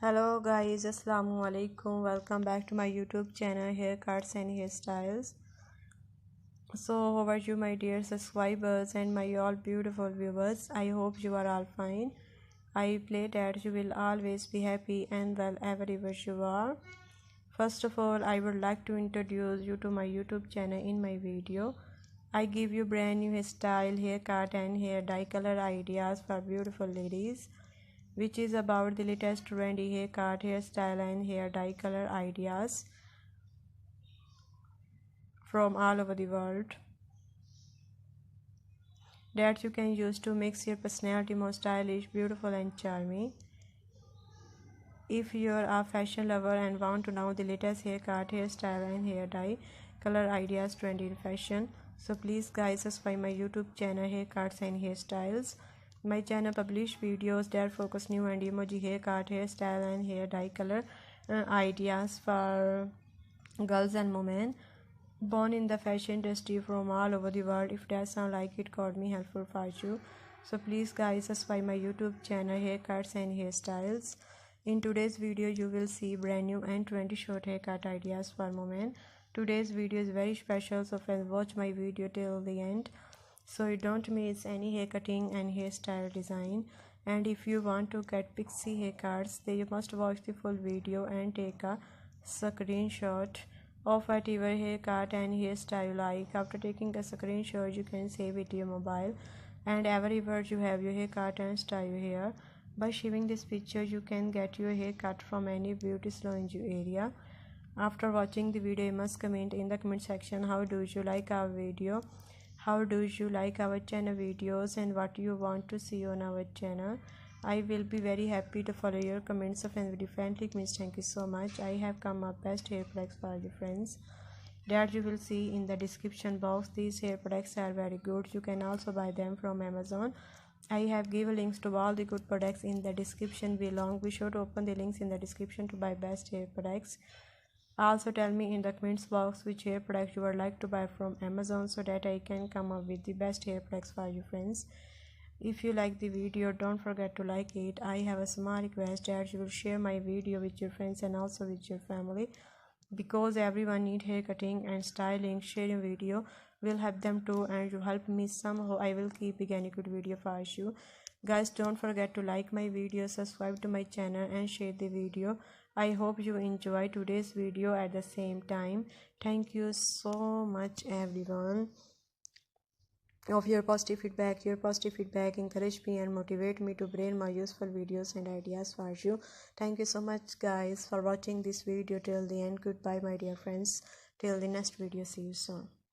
Hello guys, assalamu alaikum. Welcome back to my YouTube channel Haircuts and Hairstyles. So how are you, my dear subscribers and my all beautiful viewers? I hope you are all fine. I pray that you will always be happy and well wherever you are. First of all, I would like to introduce you to my YouTube channel. In my video I give you brand new hairstyle, haircut and hair dye color ideas for beautiful ladies, which is about the latest trendy haircut, hairstyle and hair dye color ideas from all over the world that you can use to make your personality more stylish, beautiful and charming. If you're a fashion lover and want to know the latest haircut, hairstyle and hair dye color ideas trendy in fashion, so please guys subscribe my YouTube channel Haircuts and Hairstyles. My channel publish videos that focus new and emoji haircut, hairstyle and hair dye color ideas for girls and women born in the fashion industry from all over the world. If that sound like it got me helpful for you, so please guys subscribe my YouTube channel Haircuts and Hairstyles. In today's video you will see brand new and 20 short haircut ideas for women. Today's video is very special, so friends watch my video till the end so you don't miss any hair cutting and hairstyle design. And if you want to get Bixie haircuts, then you must watch the full video and take a screenshot of whatever haircut and hairstyle you like. After taking a screenshot, you can save it to your mobile, and everywhere you have your haircut and style your hair. By saving this picture, you can get your haircut from any beauty salon in your area. After watching the video, you must comment in the comment section how do you like our video, how do you like our channel videos, and what you want to see on our channel. I will be very happy to follow your comments of and differently comments. Thank you so much. I have come up best hair products for you friends that you will see in the description box. These hair products are very good. You can also buy them from Amazon. I have given links to all the good products in the description below. Be sure to open the links in the description to buy best hair products. Also tell me in the comments box which hair products you would like to buy from Amazon so that I can come up with the best hair products for you friends. If you like the video, don't forget to like it. I have a small request that you will share my video with your friends and also with your family, because everyone need hair cutting and styling. Sharing video will help them too, and you help me somehow. I will keep again a good video for you guys. Don't forget to like my video, subscribe to my channel and share the video. I hope you enjoy today's video at the same time. Thank you so much everyone of your positive feedback. Your positive feedback encourage me and motivate me to bring more useful videos and ideas for you. Thank you so much guys for watching this video till the end. Goodbye my dear friends, till the next video. See you soon.